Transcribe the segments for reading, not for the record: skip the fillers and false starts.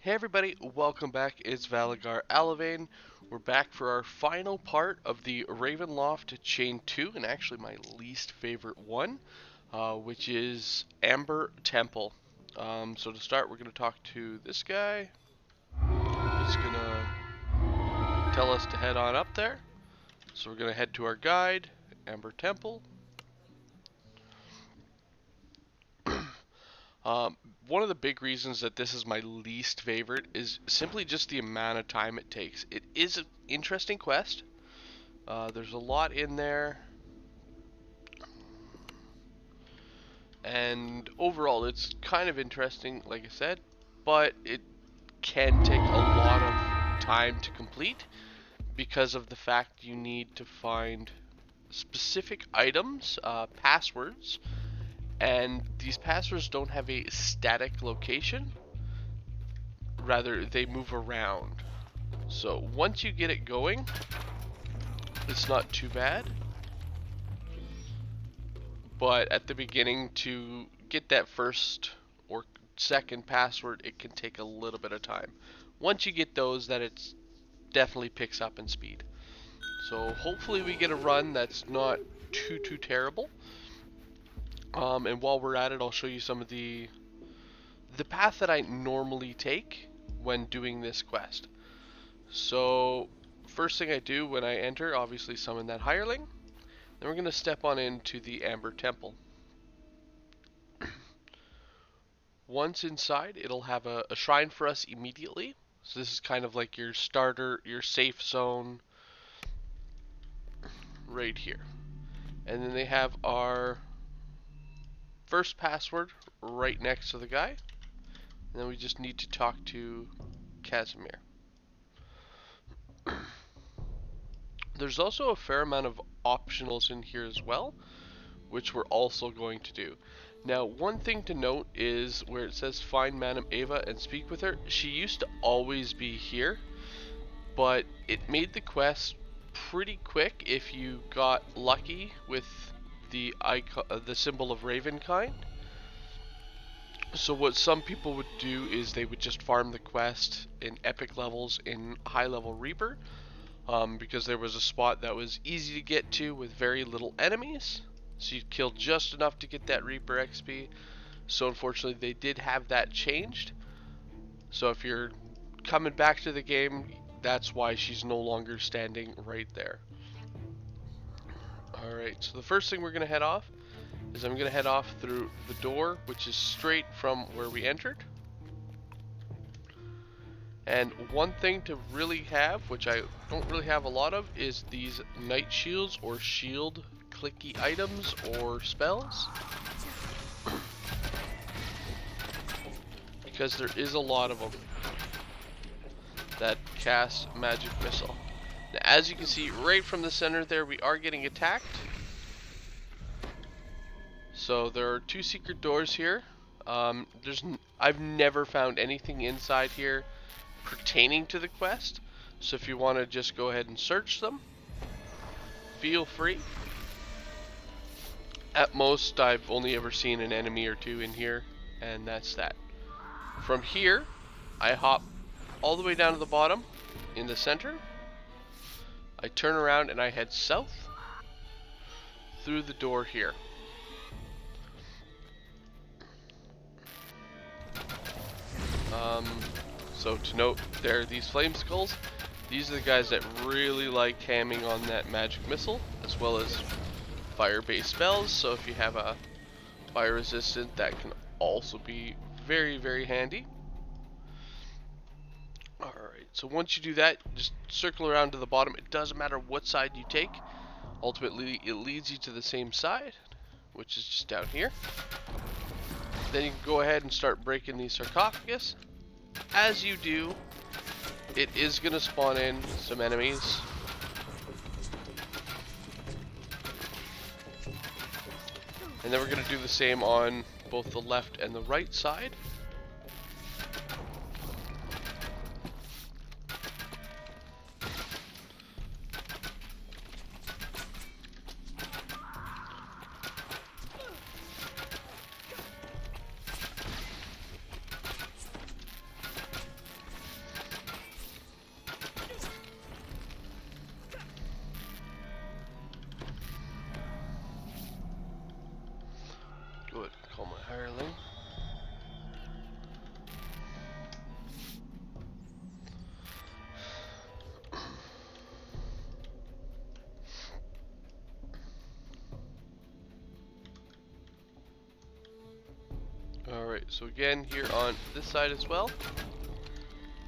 Hey everybody, welcome back. It's Valagar Aloevain. We're back for our final part of the Ravenloft Chain 2, and actually my least favorite one, which is Amber Temple. So to start, we're going to talk to this guy. He's going to tell us to head on up there. So we're going to head to our guide, Amber Temple. Um, One of the big reasons that this is my least favorite is simply just the amount of time it takes. It is an interesting quest. There's a lot in there, and overall it's kind of interesting, like I said, but it can take a lot of time to complete because of the fact you need to find specific items, passwords, and these passwords don't have a static location. Rather, they move around. So once you get it going, it's not too bad. But at the beginning, to get that first or second password, it can take a little bit of time. Once you get those, then it definitely picks up in speed. So hopefully we get a run that's not too terrible. And while we're at it, I'll show you some of the path that I normally take when doing this quest. So first thing I do when I enter, obviously summon that hireling. Then we're going to step on into the Amber Temple. Once inside, it'll have a shrine for us immediately. So this is kind of like your starter, your safe zone right here. And then they have our first password right next to the guy. And then we just need to talk to Casimir. There's also a fair amount of optionals in here as well, which we're also going to do. Now, one thing to note is where it says find Madame Ava and speak with her. She used to always be here, but it made the quest pretty quick if you got lucky with the icon, the symbol of Ravenkind. So what some people would do is they would just farm the quest in epic levels in high level Reaper, because there was a spot that was easy to get to with very little enemies. So you'd kill just enough to get that Reaper XP. So unfortunately they did have that changed. So if you're coming back to the game, that's why she's no longer standing right there. Alright, so the first thing we're going to head off is I'm going to head off through the door, which is straight from where we entered. And one thing to really have, which I don't really have a lot of, is these night shields or shield clicky items or spells. Because there is a lot of them that cast magic missile. Now, as you can see right from the center there, we are getting attacked. So there are two secret doors here. I've never found anything inside here pertaining to the quest, so if you want to just go ahead and search them, feel free. At most, I've only ever seen an enemy or two in here, and that's that. From here, I hop all the way down to the bottom in the center. I turn around and I head south through the door here. So to note, there are these flame skulls. These are the guys that really like hamming on that magic missile, as well as fire-based spells. So if you have a fire resistant, that can also be very handy. Alright, so once you do that, just circle around to the bottom. It doesn't matter what side you take. Ultimately, it leads you to the same side, which is just down here. Then you can go ahead and start breaking the sarcophagus. As you do, it is going to spawn in some enemies. And then we're going to do the same on both the left and the right side. so again here on this side as well.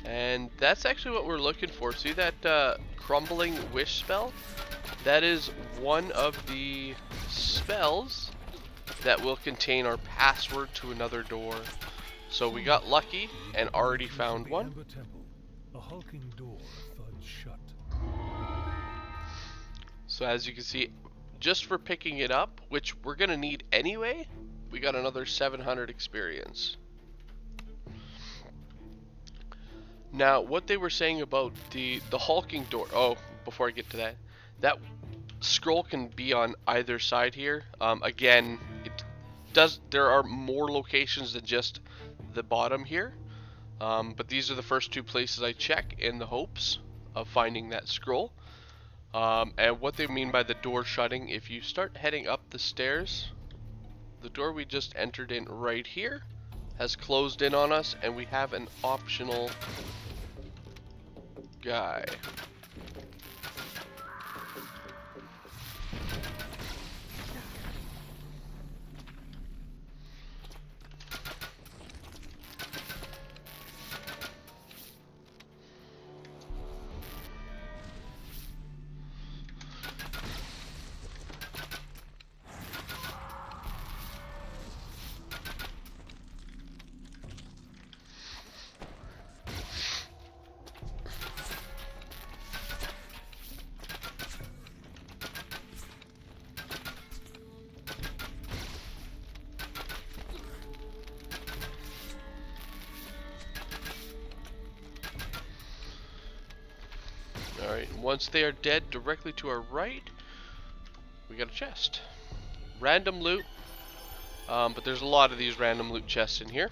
And that's actually what we're looking for. See that crumbling wish spell? That is one of the spells that will contain our password to another door. So we got lucky and already found one. The hulking door thuds shut. So as you can see, just for picking it up, which we're gonna need anyway, we got another 700 experience. Now, what they were saying about the hulking door. Oh, before I get to that, that scroll can be on either side here. Again, it does. There are more locations than just the bottom here, but these are the first two places I check in the hopes of finding that scroll. And what they mean by the door shutting, if you start heading up the stairs, the door we just entered in right here has closed in on us, and we have an optional guy. Alright, once they are dead, directly to our right, we got a chest. Random loot, but there's a lot of these random loot chests in here.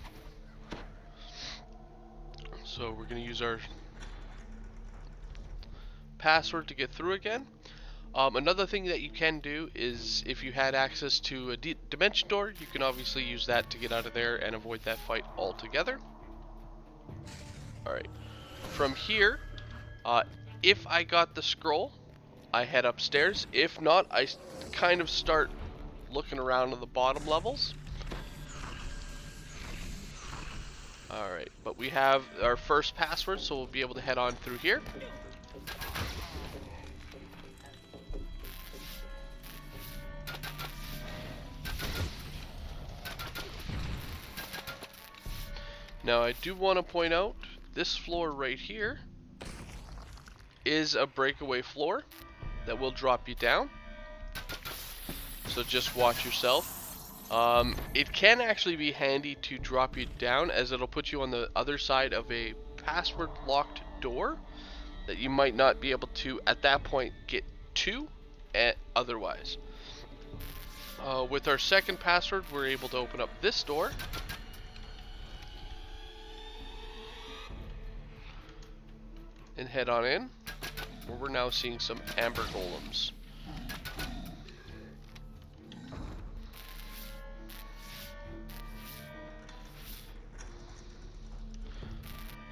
So we're going to use our password to get through again. Another thing that you can do is, if you had access to a dimension door, you can obviously use that to get out of there and avoid that fight altogether. Alright, from here, if I got the scroll, I head upstairs. If not, I kind of start looking around on the bottom levels. Alright, but we have our first password, so we'll be able to head on through here. Now I do want to point out, this floor right here is a breakaway floor that will drop you down. So just watch yourself. It can actually be handy to drop you down, as it'll put you on the other side of a password locked door that you might not be able to at that point get to otherwise. With our second password, we're able to open up this door. And head on in, where we're now seeing some amber golems.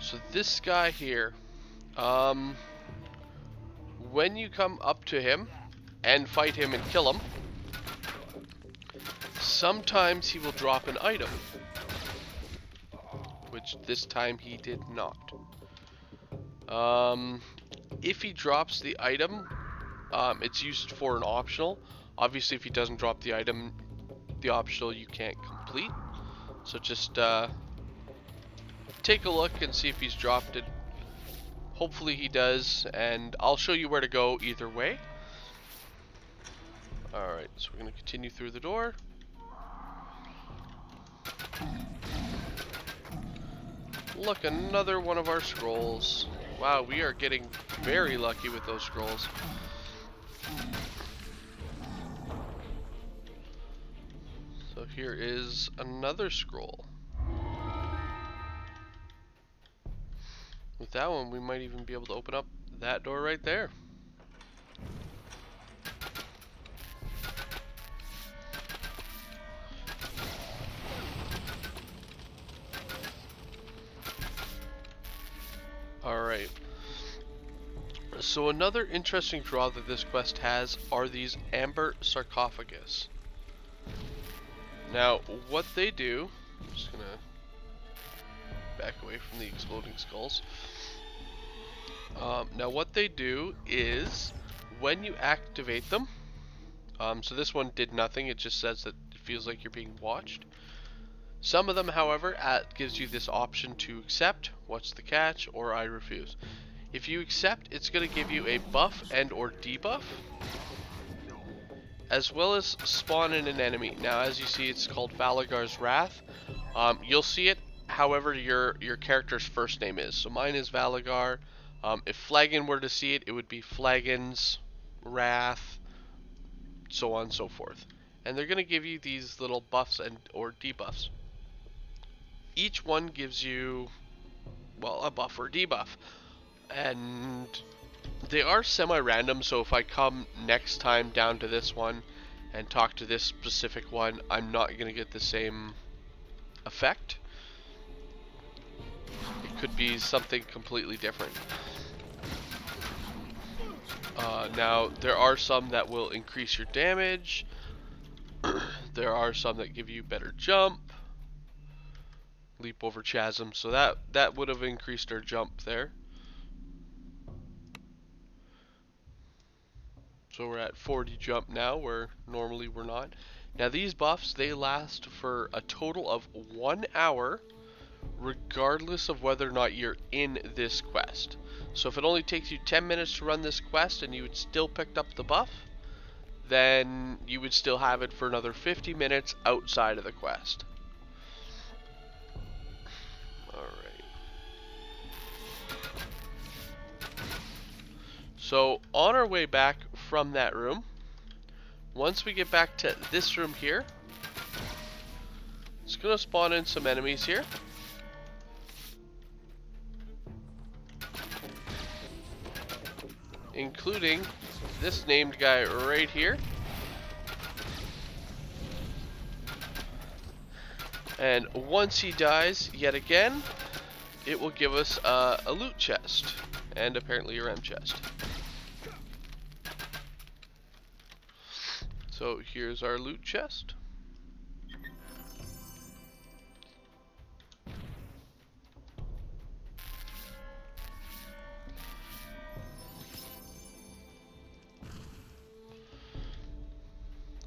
So this guy here, when you come up to him and fight him and kill him, sometimes he will drop an item, which this time he did not. If he drops the item, it's used for an optional. Obviously, if he doesn't drop the item, the optional you can't complete. So just take a look and see if he's dropped it. Hopefully he does, and I'll show you where to go either way. Alright, so we're going to continue through the door. Look, another one of our scrolls. Wow, we are getting very lucky with those scrolls. So here is another scroll. With that one, we might even be able to open up that door right there. Alright. So another interesting draw that this quest has are these amber sarcophagus. Now, what they do I'm just gonna back away from the exploding skulls. Now what they do is, when you activate them, so this one did nothing, it just says that it feels like you're being watched. Some of them, however, gives you this option to accept, what's the catch, or I refuse. If you accept, it's going to give you a buff and or debuff, as well as spawn in an enemy. Now as you see, it's called Valagar's Wrath. You'll see it however your character's first name is. So mine is Valagar. If Flagon were to see it, it would be Flagon's Wrath, so on and so forth. And they're going to give you these little buffs and or debuffs. Each one gives you, well, a buff or debuff. And they are semi-random, so if I come next time down to this one and talk to this specific one, I'm not going to get the same effect. It could be something completely different. Now, there are some that will increase your damage. There are some that give you better jump. Leap over chasm, so that would have increased our jump there. So we're at 40 jump now, where normally we're not. Now these buffs, they last for a total of 1 hour, regardless of whether or not you're in this quest. So if it only takes you 10 minutes to run this quest and you would still picked up the buff, then you would still have it for another 50 minutes outside of the quest. Alright. So on our way back from that room, once we get back to this room here, it's going to spawn in some enemies here. Including this named guy right here. And once he dies yet again, it will give us a loot chest and apparently a rem chest. So here's our loot chest.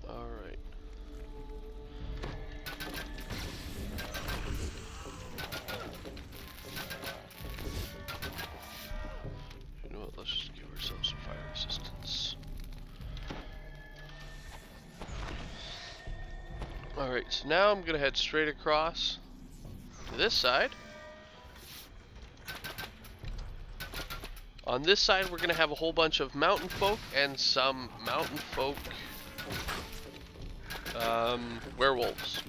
Alright. You know what, let's just give ourselves some fire resistance. Alright, so now I'm gonna head straight across to this side. On this side, we're gonna have a whole bunch of mountain folk and some mountain folk werewolves.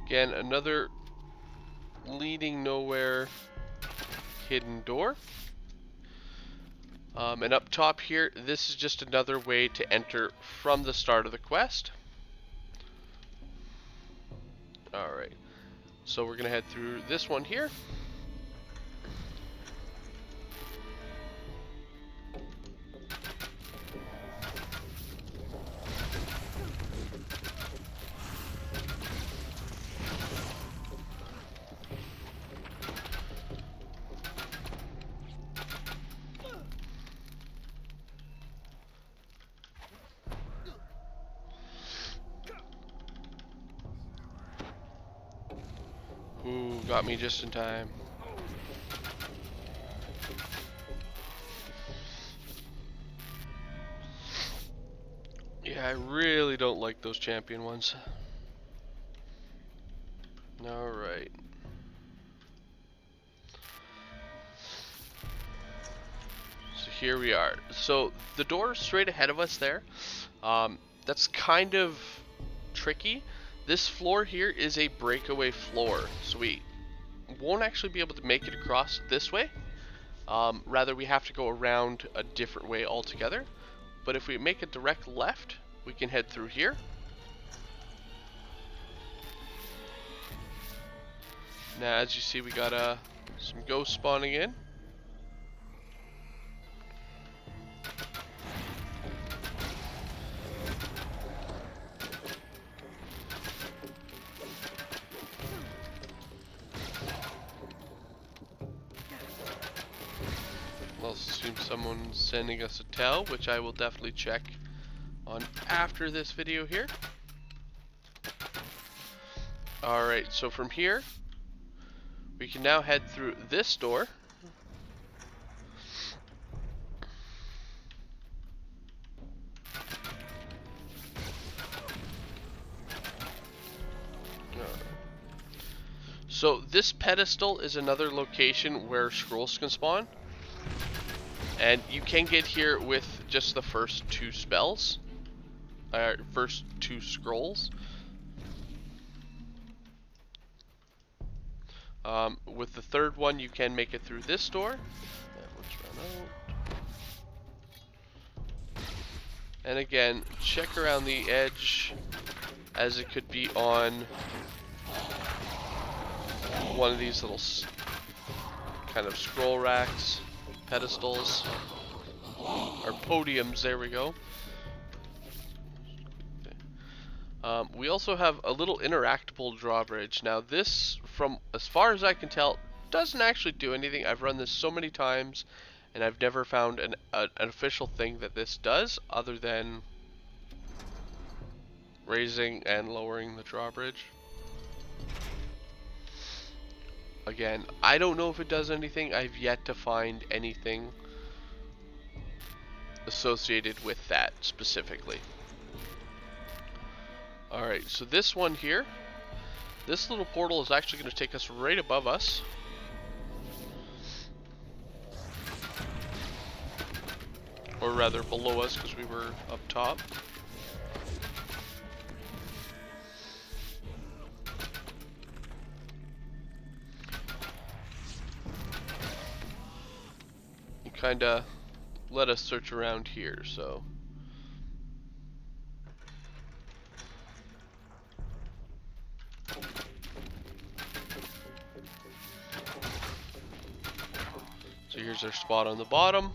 Again, another leading nowhere hidden door. And up top here, this is just another way to enter from the start of the quest. Alright, so we're gonna head through this one here. Ooh, got me just in time. Yeah, I really don't like those champion ones. Alright. So here we are. So the door straight ahead of us there, that's kind of tricky. This floor here is a breakaway floor, so we won't actually be able to make it across this way. Rather, we have to go around a different way altogether. But if we make a direct left, we can head through here. Now, as you see, we got some ghosts spawning in. I'll assume someone's sending us a tell, which I will definitely check on after this video here. Alright, so from here, we can now head through this door. So this pedestal is another location where scrolls can spawn. And you can get here with just the first two spells. First two scrolls. With the third one, you can make it through this door. Let's run out. And again, check around the edge, as it could be on one of these little kind of scroll racks, pedestals, or podiums. There we go. We also have a little interactable drawbridge. Now this, from as far as I can tell, doesn't actually do anything. I've run this so many times and I've never found an official thing that this does other than raising and lowering the drawbridge. Again, I don't know if it does anything. I've yet to find anything associated with that specifically. Alright, so this one here, this little portal is actually going to take us right above us. Or rather below us, because we were up top. You kinda let us search around here, so. So here's our spot on the bottom.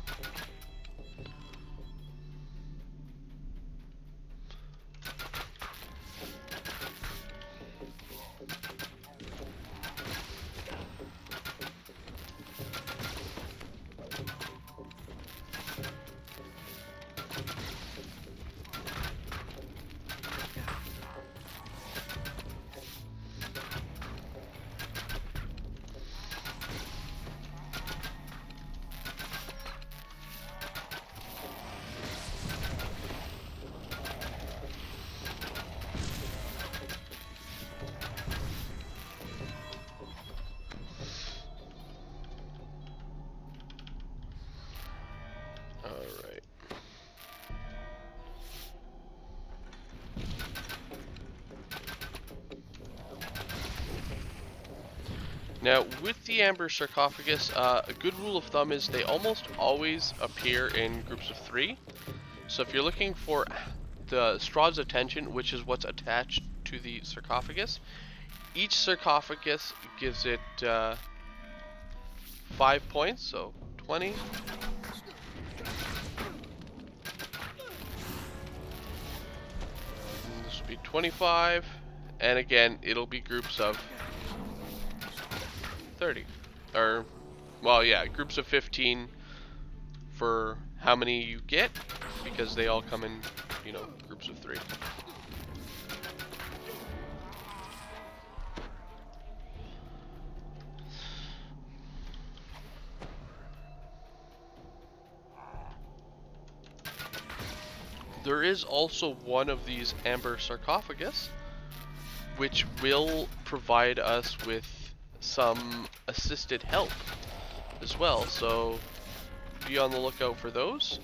Alright. Now, with the Amber Sarcophagus, a good rule of thumb is they almost always appear in groups of 3. So if you're looking for the Straw's Attention, which is what's attached to the sarcophagus, each sarcophagus gives it 5 points, so 20. And this would be 25, and again, it'll be groups of 30. Or, well, yeah, groups of 15 for how many you get, because they all come in, you know, groups of 3. There is also one of these Amber Sarcophagus, which will provide us with some assisted help as well, so be on the lookout for those.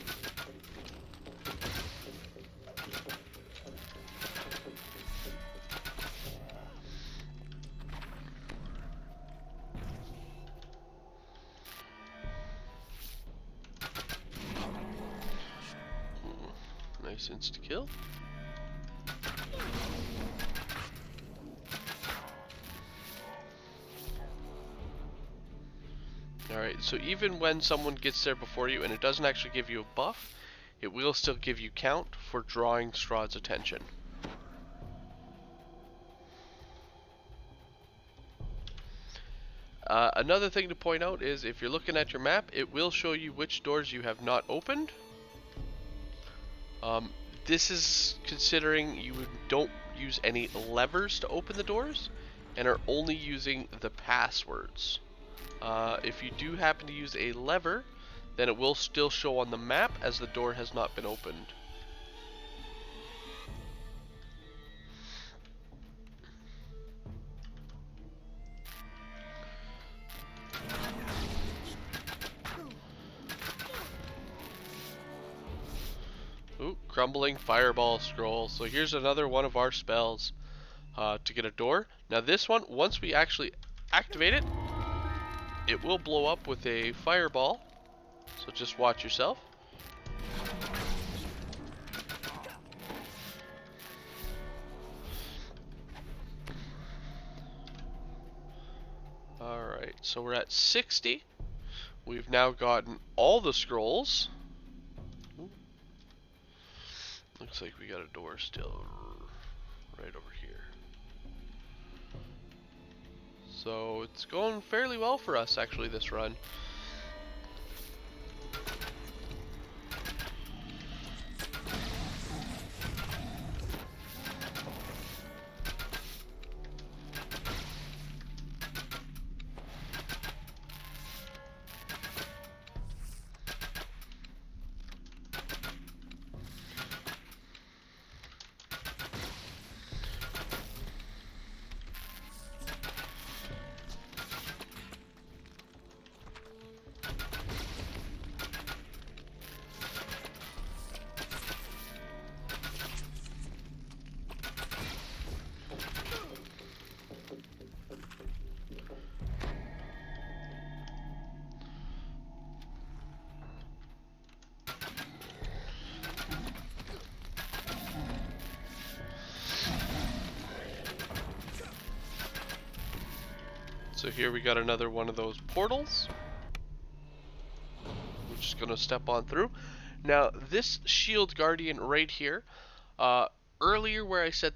Nice insta-kill. Alright, so even when someone gets there before you and it doesn't actually give you a buff, it will still give you count for drawing Strahd's attention. Another thing to point out is if you're looking at your map, it will show you which doors you have not opened. This is considering you don't use any levers to open the doors and are only using the passwords. If you do happen to use a lever, then it will still show on the map as the door has not been opened. Ooh, crumbling fireball scroll. So here's another one of our spells to get a door. Now this one, once we actually activate it, it will blow up with a fireball. So just watch yourself. Alright, so we're at 60. We've now gotten all the scrolls. Ooh. Looks like we got a door still right over here. So it's going fairly well for us actually this run. So here we got another one of those portals. We're just gonna step on through. Now this shield guardian right here, earlier where I said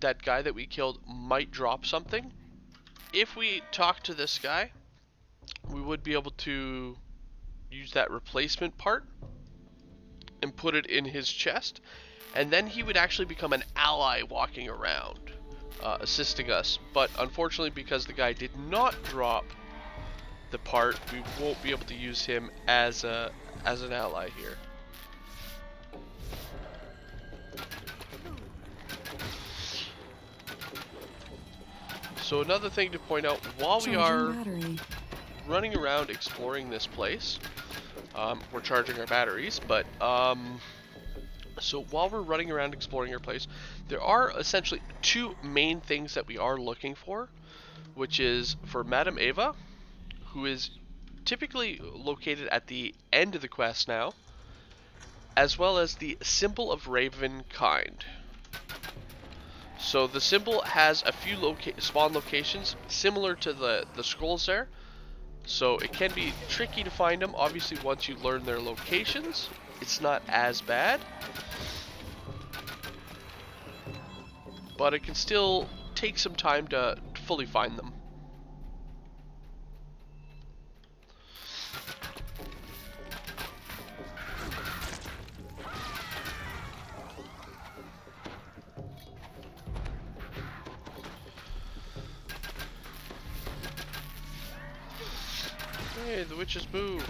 that guy that we killed might drop something, if we talk to this guy, we would be able to use that replacement part and put it in his chest, and then he would actually become an ally walking around, assisting us. But unfortunately, because the guy did not drop the part, we won't be able to use him as an ally here. So another thing to point out, while we are running around exploring this place, we're charging our batteries, but so while we're running around exploring our place, there are essentially two main things that we are looking for, which is for Madame Eva, who is typically located at the end of the quest now, as well as the symbol of Ravenkind. So the symbol has a few spawn locations similar to the scrolls there, so it can be tricky to find them. Obviously once you learn their locations, it's not as bad, but it can still take some time to fully find them. Hey, the witches move.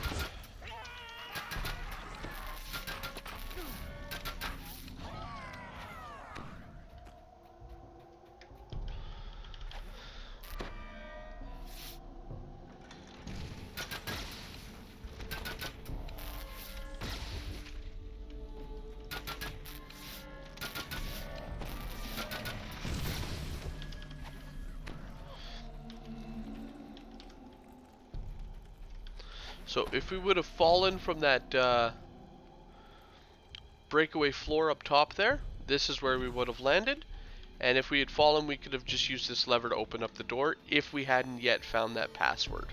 So if we would have fallen from that breakaway floor up top there, this is where we would have landed. And if we had fallen, we could have just used this lever to open up the door if we hadn't yet found that password.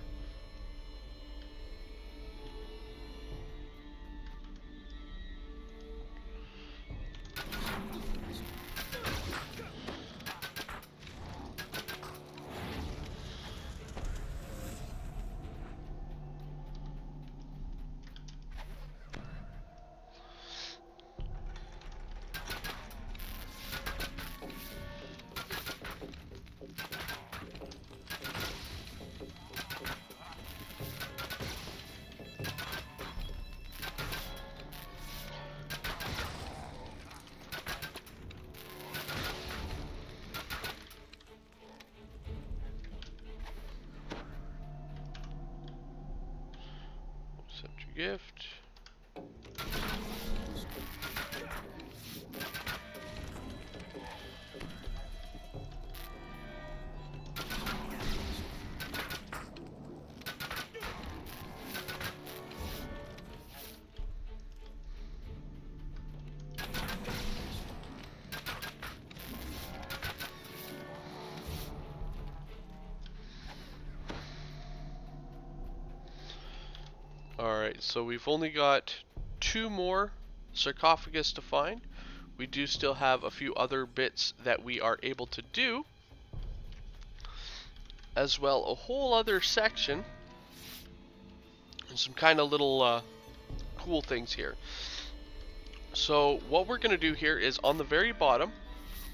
gift. Alright, so we've only got 2 more sarcophagus to find. We do still have a few other bits that we are able to do. As well, a whole other section. And some kind of little cool things here. So what we're going to do here is on the very bottom,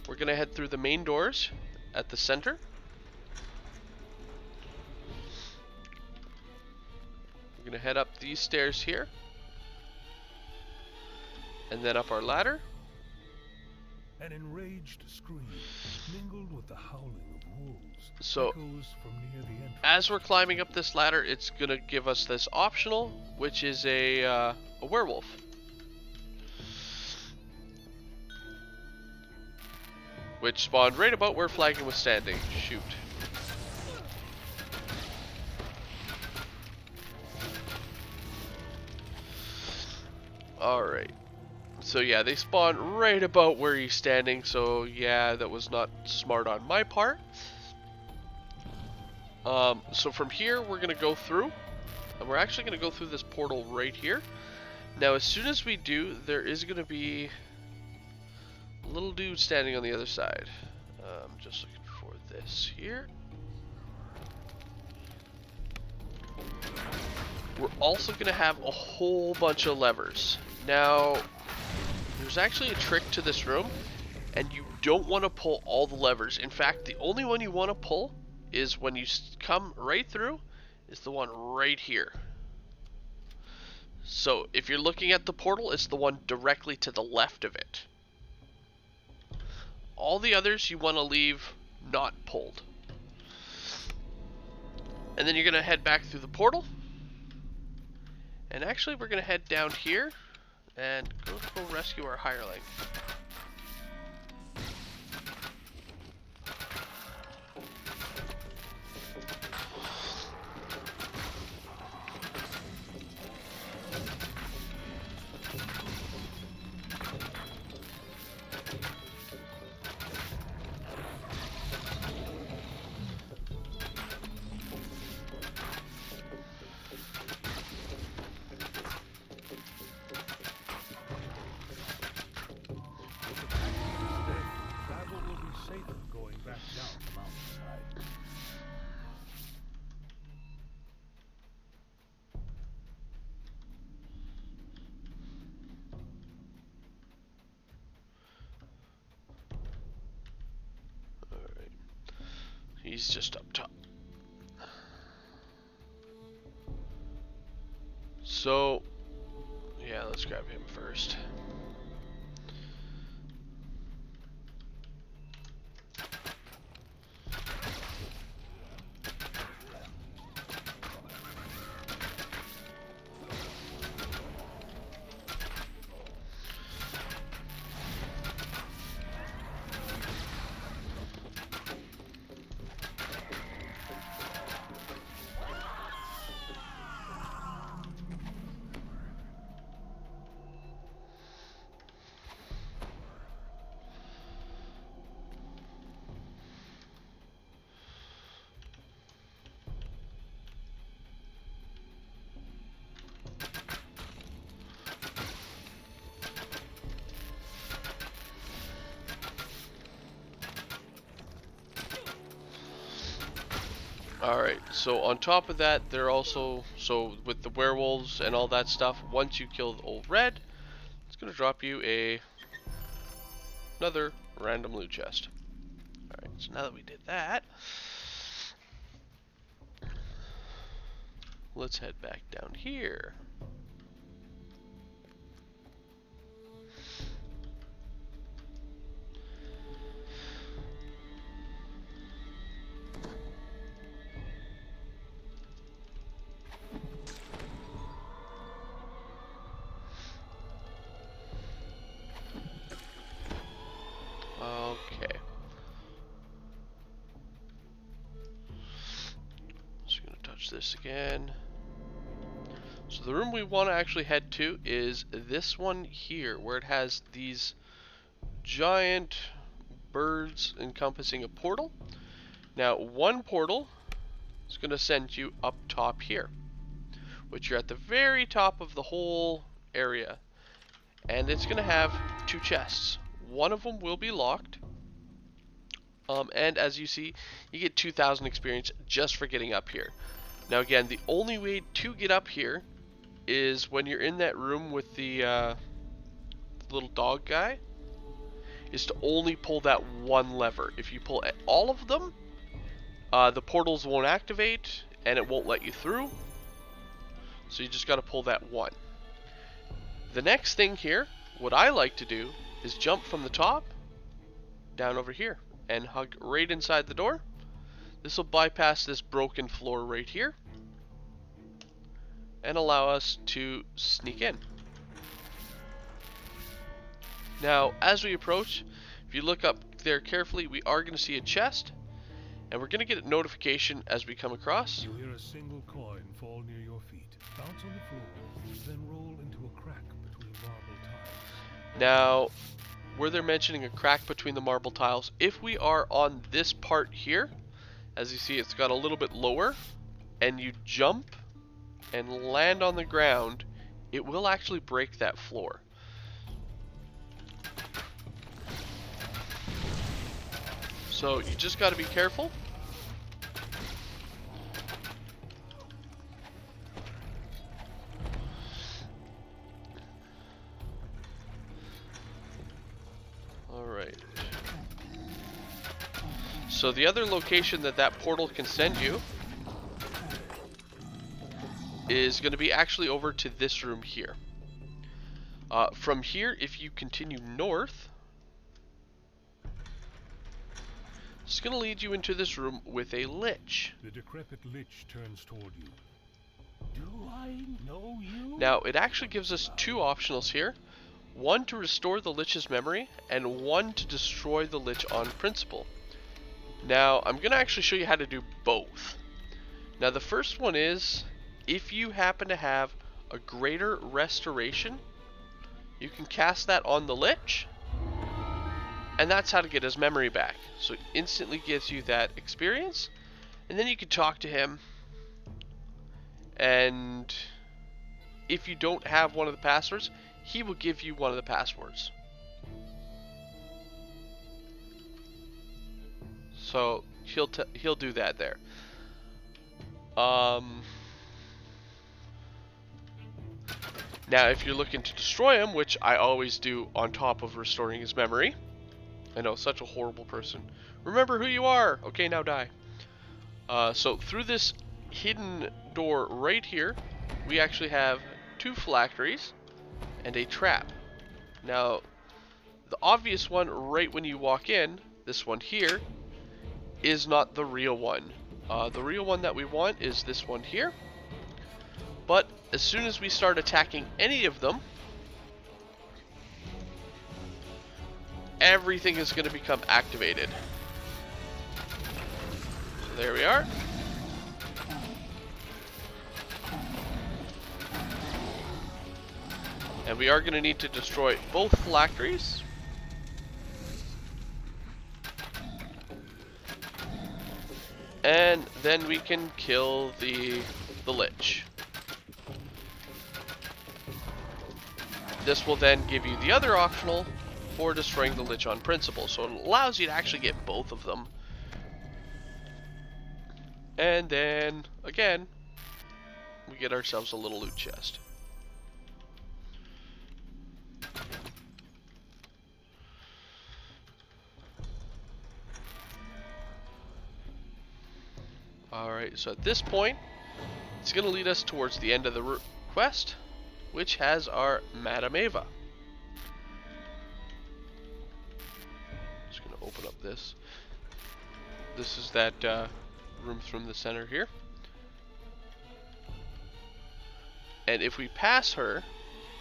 we're going to head through the main doors at the center. We're going to head up these stairs here. And then up our ladder. An enraged scream mingled with the howling of wolves. So, Echoes from near the entrance. as we're climbing up this ladder, it's going to give us this optional, which is a werewolf. Which spawned right about where Flagon was standing. Shoot. Alright. So yeah, they spawn right about where he's standing, so yeah, that was not smart on my part. So from here, we're going to go through, and we're actually going to go through this portal right here. Now, as soon as we do, there is going to be a little dude standing on the other side. Just looking for this here. We're also going to have a whole bunch of levers. Now, there's actually a trick to this room, and you don't want to pull all the levers. In fact, the only one you want to pull is when you come right through, is the one right here. So, if you're looking at the portal, it's the one directly to the left of it. All the others you want to leave not pulled. And then you're going to head back through the portal. And actually, we're going to head down here and go rescue our hireling. He's just up top. So, yeah, let's grab him first. Alright, so on top of that, they're also, so with the werewolves and all that stuff, once you kill the old red, it's going to drop you another random loot chest. Alright, so now that we did that, let's head back down here. search this again. So the room we want to actually head to is this one here, where it has these giant birds encompassing a portal. Now, one portal is going to send you up top here, which you're at the very top of the whole area. And it's going to have two chests. One of them will be locked. And as you see, you get 2,000 experience just for getting up here. Now again, the only way to get up here is when you're in that room with the little dog guy, is to only pull that one lever. If you pull all of them, the portals won't activate and it won't let you through. So you just got to pull that one. The next thing here, what I like to do is jump from the top down over here and hug right inside the door. This will bypass this broken floor right here and allow us to sneak in. Now, as we approach, if you look up there carefully, we are going to see a chest, and we're going to get a notification as we come across. You hear a single coin fall near your feet, bounce on the floor, then roll into a crack between marble tiles. Now, where they're mentioning a crack between the marble tiles, if we are on this part here, as you see, it's got a little bit lower, and you jump and land on the ground, it will actually break that floor. So you just got to be careful. Alright. So the other location that portal can send you is going to be actually over to this room here. From here, if you continue north, it's going to lead you into this room with a lich. The decrepit lich turns toward you. Do I know you? Now, it actually gives us two optionals here. One to restore the lich's memory, and one to destroy the lich on principle. Now, I'm going to actually show you how to do both. Now, the first one is, if you happen to have a greater restoration, you can cast that on the lich, and that's how to get his memory back. So it instantly gives you that experience, and then you can talk to him, and if you don't have one of the passwords, he will give you one of the passwords. So he'll do that there. Now, if you're looking to destroy him, which I always do on top of restoring his memory. I know, such a horrible person. Remember who you are! Okay, now die. So through this hidden door right here, we actually have two phylacteries and a trap. Now, the obvious one right when you walk in, this one here, is not the real one. The real one that we want is this one here. But as soon as we start attacking any of them, everything is going to become activated. So there we are. And we are going to need to destroy both phylacteries. And then we can kill the lich. This will then give you the other optional for destroying the lich on principle. So it allows you to actually get both of them. And then, again, we get ourselves a little loot chest. Alright, so at this point, it's going to lead us towards the end of the quest, which has our Madame Eva. Just going to open up this. This is that room from the center here. And if we pass her,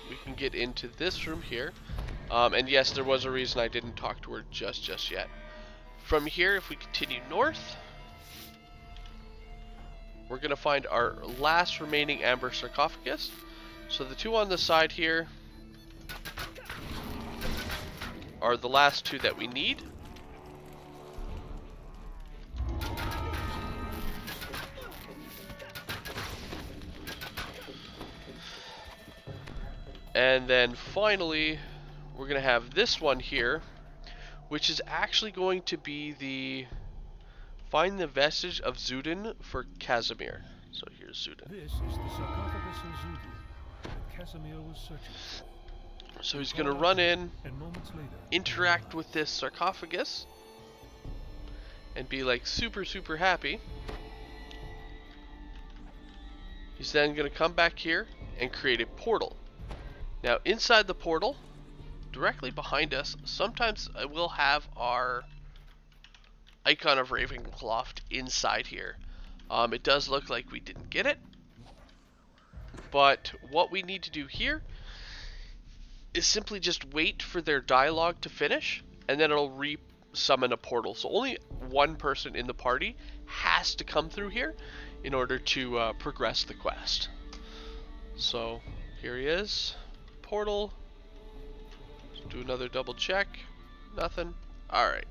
we can get into this room here. And yes, there was a reason I didn't talk to her just yet. From here, if we continue north, we're going to find our last remaining amber sarcophagus. So the two on the side here are the last two that we need. And then finally, we're going to have this one here, which is actually going to be the find the vestige of Zudin for Casimir. So here's Zudin. This is the sarcophagus of Zudin that Casimir was searching for. So he's going to run in, And moments later, interact with this sarcophagus, and be like super happy. He's then going to come back here and create a portal. Now inside the portal, directly behind us, sometimes I will have our icon of Ravenclaw inside here. It does look like we didn't get it, but what we need to do here is simply just wait for their dialogue to finish, and then it'll re-summon a portal. So only one person in the party has to come through here in order to progress the quest. So here he is, portal. Let's do another double check. Nothing. Alright.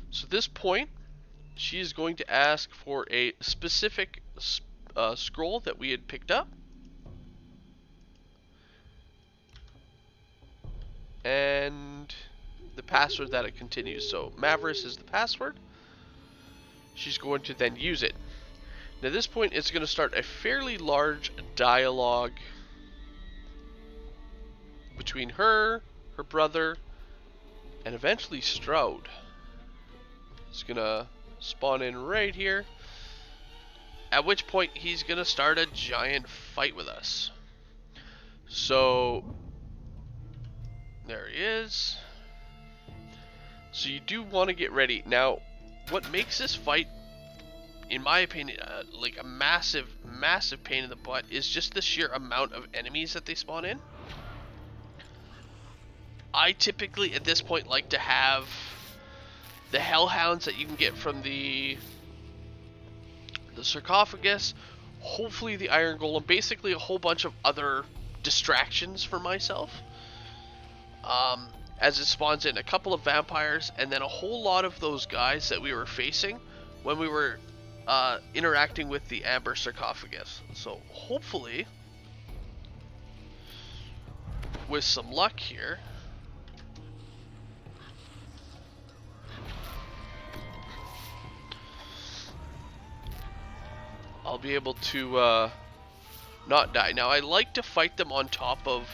So at this point, she is going to ask for a specific scroll that we had picked up. And the password that it continues. So Mavericks is the password. She's going to then use it. Now at this point, it's going to start a fairly large dialogue between her, her brother, and eventually Strode. It's going to spawn in right here. At which point, he's going to start a giant fight with us. So there he is. So you do want to get ready. Now, what makes this fight, in my opinion, like a massive pain in the butt is just the sheer amount of enemies that they spawn in. I typically, at this point, like to have the hellhounds that you can get from the sarcophagus, hopefully the iron golem, basically a whole bunch of other distractions for myself. As it spawns in a couple of vampires, and then a whole lot of those guys that we were facing when we were interacting with the amber sarcophagus. So hopefully, with some luck here, I'll be able to not die. Now I like to fight them on top of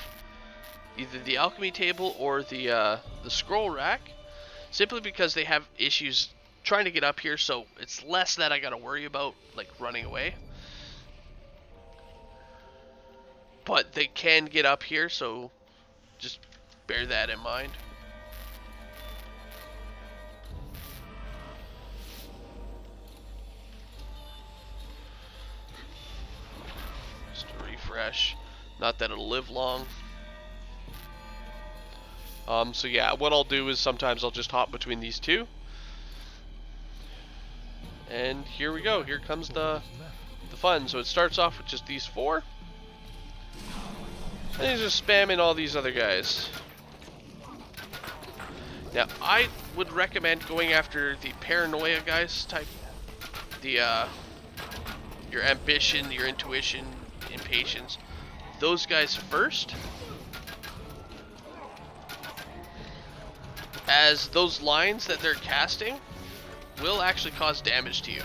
either the alchemy table or the scroll rack, simply because they have issues trying to get up here, so it's less that I gotta worry about like running away. But they can get up here, so just bear that in mind. Just a refresh. Not that it'll live long. So yeah, what I'll do is sometimes I'll just hop between these two. And here we go. Here comes the fun. So it starts off with just these four. And he's just spamming all these other guys. Now, I would recommend going after the paranoia guys type. The, your ambition, your intuition, impatience. Those guys first. As those lines that they're casting will actually cause damage to you.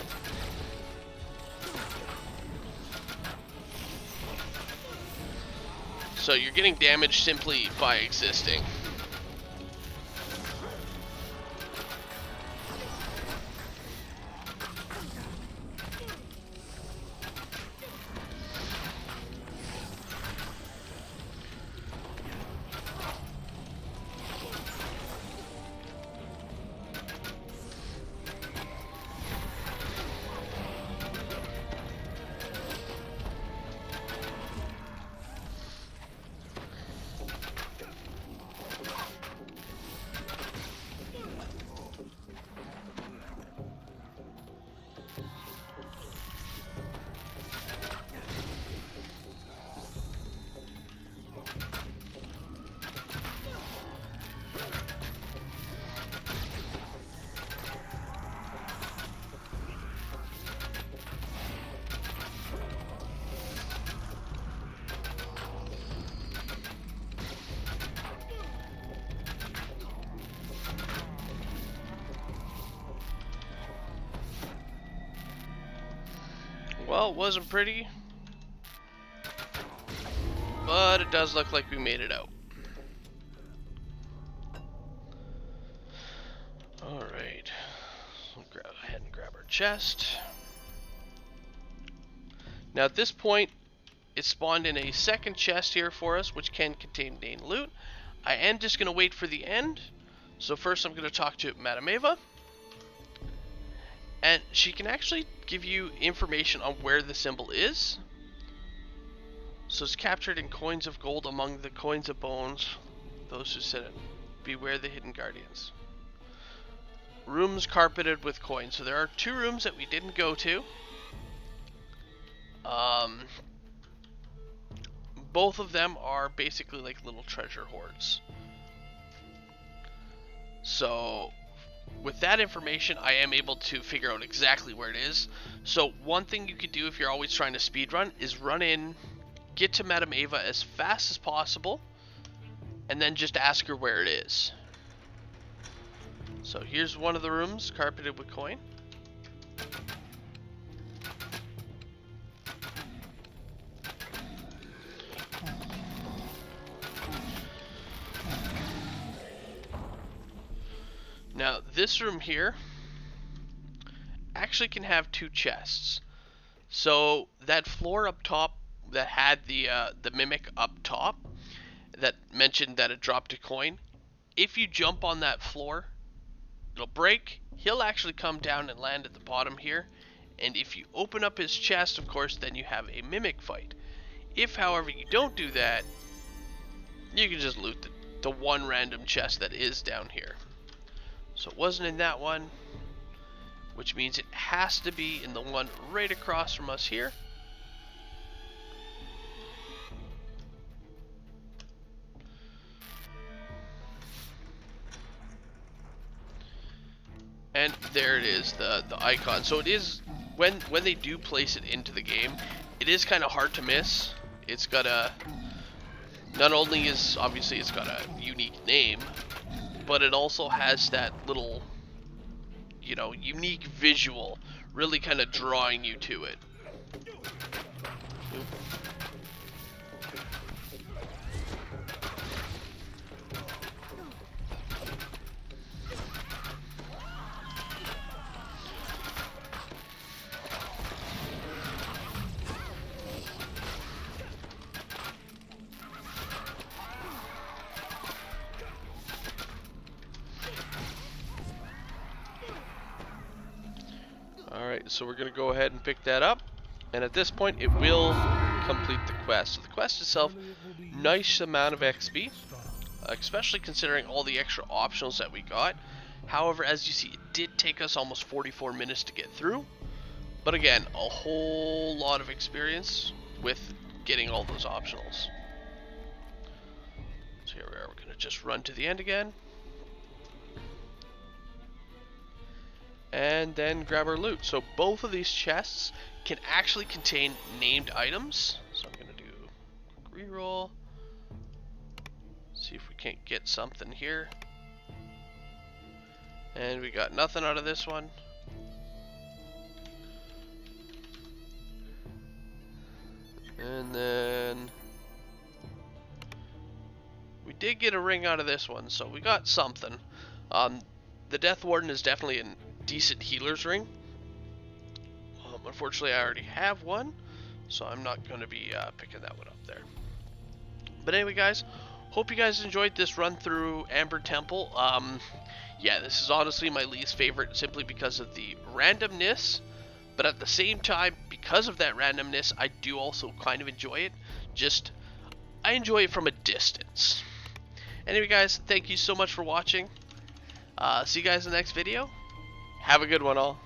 So you're getting damage simply by existing. Well, it wasn't pretty, but it does look like we made it out. Alright, we'll go ahead and grab our chest. Now at this point, it spawned in a second chest here for us, which can contain main loot. I am just going to wait for the end. So first I'm going to talk to Madame Eva. And she can actually give you information on where the symbol is. So it's captured in coins of gold among the coins of bones. Those who sit it. Beware the hidden guardians. Rooms carpeted with coins. So there are 2 rooms that we didn't go to. Both of them are basically like little treasure hoards. So with that information, I am able to figure out exactly where it is. So one thing you could do if you're always trying to speedrun is run in, get to Madame Eva as fast as possible, and then just ask her where it is. So here's one of the rooms carpeted with coin. Now this room here actually can have 2 chests. So that floor up top that had the mimic up top that mentioned that it dropped a coin, if you jump on that floor, it'll break. He'll actually come down and land at the bottom here. And if you open up his chest, of course, then you have a mimic fight. If, however, you don't do that, you can just loot the one random chest that is down here. So it wasn't in that one, which means it has to be in the one right across from us here. And there it is, the icon. So it is, when they do place it into the game, it is kind of hard to miss. It's got a, not only is, obviously it's got a unique name, but it also has that little, you know, unique visual, really kind of drawing you to it. Oop. Alright, so we're going to go ahead and pick that up, and at this point it will complete the quest. So the quest itself, nice amount of XP, especially considering all the extra optionals that we got. However, as you see, it did take us almost 44 minutes to get through, but again, a whole lot of experience with getting all those optionals. So here we are, we're going to just run to the end again. And then grab our loot. So both of these chests can actually contain named items. So I'm going to do a quick reroll. See if we can't get something here. And we got nothing out of this one. And then we did get a ring out of this one, so we got something. The Death Warden is definitely a decent healer's ring. Unfortunately, I already have one, so I'm not going to be picking that one up there. But anyway, guys, hope you guys enjoyed this run through Amber Temple. Yeah, this is honestly my least favorite simply because of the randomness, but at the same time, because of that randomness, I do also kind of enjoy it. Just, I enjoy it from a distance. Anyway, guys, thank you so much for watching. See you guys in the next video. Have a good one, all.